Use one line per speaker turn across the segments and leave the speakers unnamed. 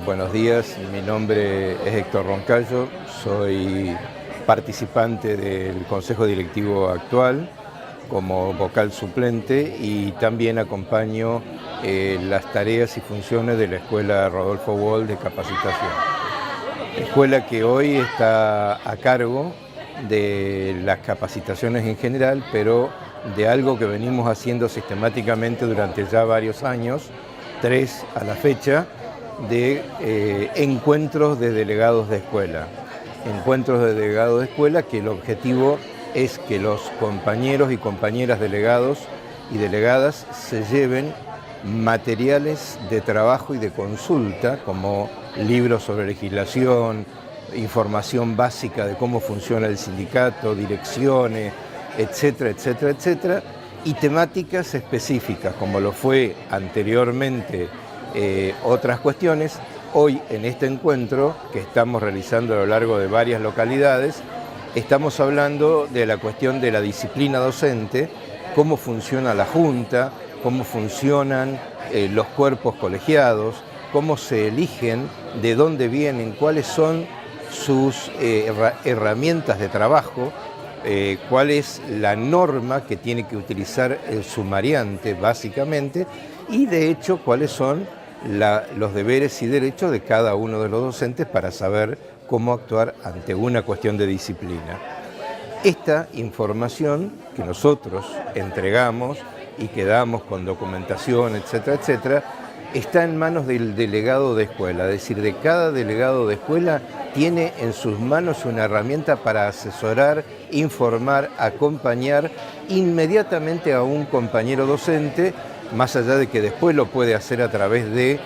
Buenos días, mi nombre es Héctor Roncayo, soy participante del Consejo Directivo actual como vocal suplente y también acompaño las tareas y funciones de la Escuela Rodolfo Wall de Capacitación. Escuela que hoy está a cargo de las capacitaciones en general, pero de algo que venimos haciendo sistemáticamente durante ya varios años, 3 a la fecha, de encuentros de delegados de escuela. Encuentros de delegados de escuela que el objetivo es que los compañeros y compañeras delegados y delegadas se lleven materiales de trabajo y de consulta, como libros sobre legislación, información básica de cómo funciona el sindicato, direcciones, etcétera, etcétera, etcétera, y temáticas específicas, como lo fue anteriormente otras cuestiones. Hoy en este encuentro que estamos realizando a lo largo de varias localidades, estamos hablando de la cuestión de la disciplina docente, cómo funciona la junta, cómo funcionan los cuerpos colegiados, cómo se eligen, de dónde vienen, cuáles son sus herramientas de trabajo, cuál es la norma que tiene que utilizar el sumariante básicamente, y de hecho cuáles son los deberes y derechos de cada uno de los docentes para saber cómo actuar ante una cuestión de disciplina. Esta información que nosotros entregamos y que damos con documentación, etcétera, etcétera, está en manos del delegado de escuela, es decir, de cada delegado de escuela tiene en sus manos una herramienta para asesorar, informar, acompañar inmediatamente a un compañero docente, más allá de que después lo puede hacer a través de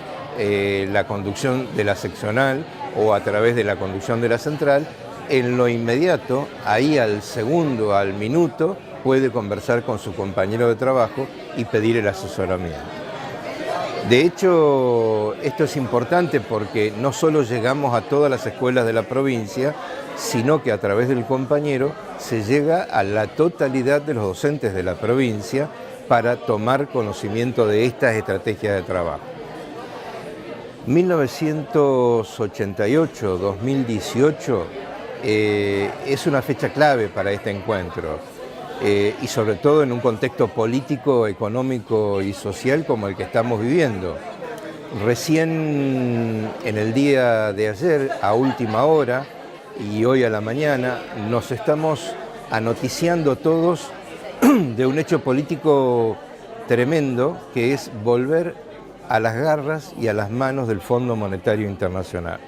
la conducción de la seccional o a través de la conducción de la central. En lo inmediato, ahí al segundo, al minuto, puede conversar con su compañero de trabajo y pedir el asesoramiento. De hecho, esto es importante porque no solo llegamos a todas las escuelas de la provincia, sino que a través del compañero se llega a la totalidad de los docentes de la provincia para tomar conocimiento de estas estrategias de trabajo. 1988-2018 es una fecha clave para este encuentro y sobre todo en un contexto político, económico y social como el que estamos viviendo. Recién en el día de ayer, a última hora, y hoy a la mañana, nos estamos anoticiando todos de un hecho político tremendo, que es volver a las garras y a las manos del Fondo Monetario Internacional.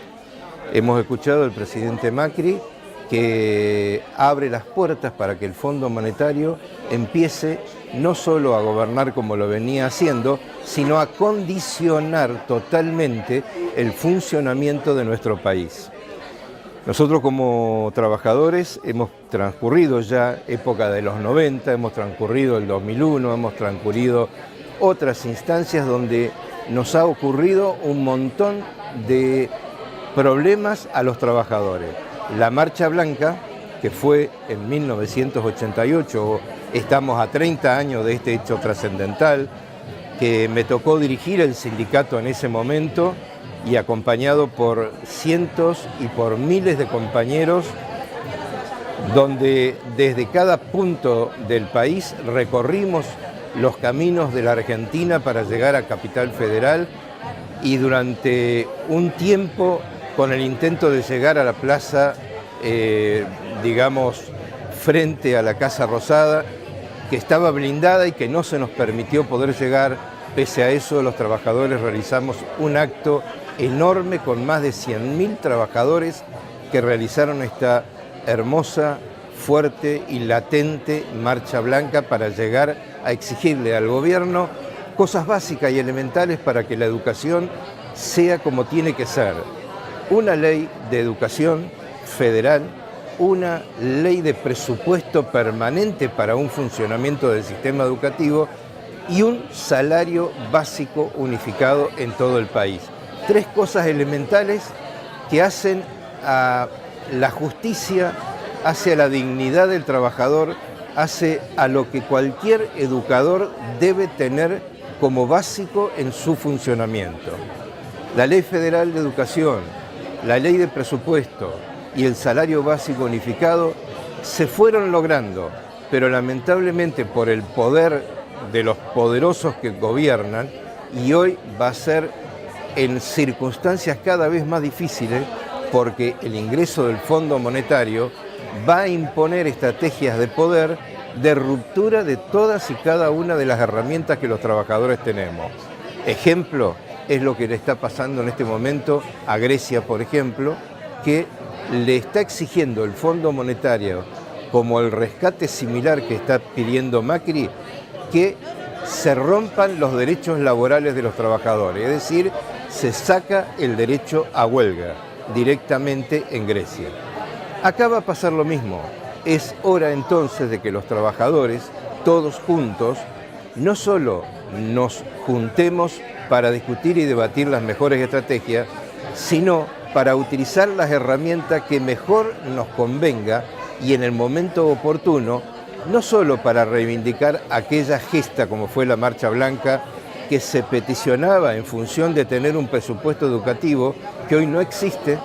Hemos escuchado al presidente Macri que abre las puertas para que el Fondo Monetario empiece no solo a gobernar como lo venía haciendo, sino a condicionar totalmente el funcionamiento de nuestro país. Nosotros como trabajadores hemos transcurrido ya época de los 90, hemos transcurrido el 2001, hemos transcurrido otras instancias donde nos ha ocurrido un montón de problemas a los trabajadores. La Marcha Blanca, que fue en 1988, estamos a 30 años de este hecho trascendental, que me tocó dirigir el sindicato en ese momento y acompañado por cientos y por miles de compañeros, donde desde cada punto del país recorrimos los caminos de la Argentina para llegar a Capital Federal y durante un tiempo con el intento de llegar a la plaza, digamos, frente a la Casa Rosada, que estaba blindada y que no se nos permitió poder llegar. Pese a eso, los trabajadores realizamos un acto enorme con más de 100.000 trabajadores que realizaron esta hermosa, fuerte y latente Marcha Blanca para llegar a exigirle al gobierno cosas básicas y elementales para que la educación sea como tiene que ser. Una ley de educación federal, una ley de presupuesto permanente para un funcionamiento del sistema educativo y un salario básico unificado en todo el país. 3 cosas elementales que hacen a la justicia, hace a la dignidad del trabajador, hace a lo que cualquier educador debe tener como básico en su funcionamiento. La Ley Federal de Educación, la Ley de Presupuesto y el Salario Básico Unificado se fueron logrando, pero lamentablemente por el poder de los poderosos que gobiernan, y hoy va a ser en circunstancias cada vez más difíciles, porque el ingreso del Fondo Monetario va a imponer estrategias de poder de ruptura de todas y cada una de las herramientas que los trabajadores tenemos. Ejemplo es lo que le está pasando en este momento a Grecia, por ejemplo, que le está exigiendo el Fondo Monetario, como el rescate similar que está pidiendo Macri, que se rompan los derechos laborales de los trabajadores, es decir, se saca el derecho a huelga directamente en Grecia. Acá va a pasar lo mismo. Es hora entonces de que los trabajadores, todos juntos, no solo nos juntemos para discutir y debatir las mejores estrategias, sino para utilizar las herramientas que mejor nos convenga y en el momento oportuno, no solo para reivindicar aquella gesta como fue la Marcha Blanca, que se peticionaba en función de tener un presupuesto educativo que hoy no existe,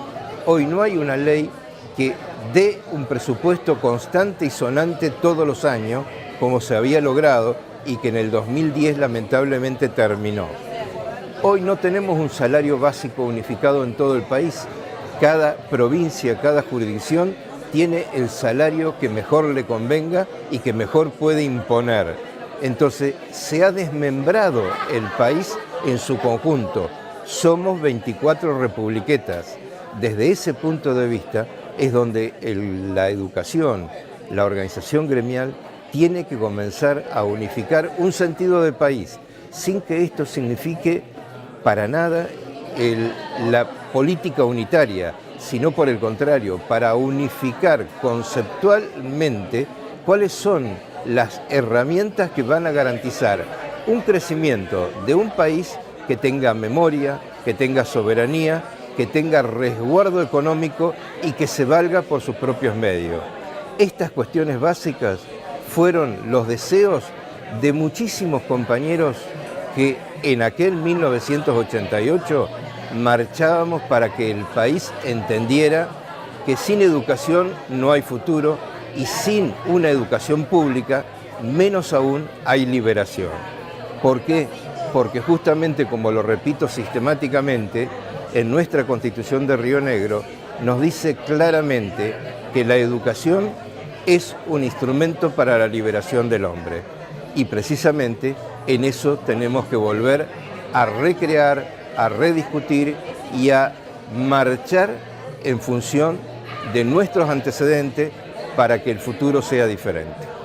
hoy no hay una ley que dé un presupuesto constante y sonante todos los años, como se había logrado y que en el 2010 lamentablemente terminó. Hoy no tenemos un salario básico unificado en todo el país. Cada provincia, cada jurisdicción tiene el salario que mejor le convenga y que mejor puede imponer. Entonces, se ha desmembrado el país en su conjunto. Somos 24 republiquetas. Desde ese punto de vista es donde la educación, la organización gremial, tiene que comenzar a unificar un sentido de país, sin que esto signifique para nada la política unitaria, sino por el contrario, para unificar conceptualmente cuáles son las herramientas que van a garantizar un crecimiento de un país que tenga memoria, que tenga soberanía, que tenga resguardo económico y que se valga por sus propios medios. Estas cuestiones básicas fueron los deseos de muchísimos compañeros que en aquel 1988 marchábamos para que el país entendiera que sin educación no hay futuro y sin una educación pública, menos aún hay liberación. ¿Por qué? Porque justamente, como lo repito sistemáticamente, en nuestra Constitución de Río Negro nos dice claramente que la educación es un instrumento para la liberación del hombre. Y precisamente en eso tenemos que volver a recrear, a rediscutir y a marchar en función de nuestros antecedentes para que el futuro sea diferente.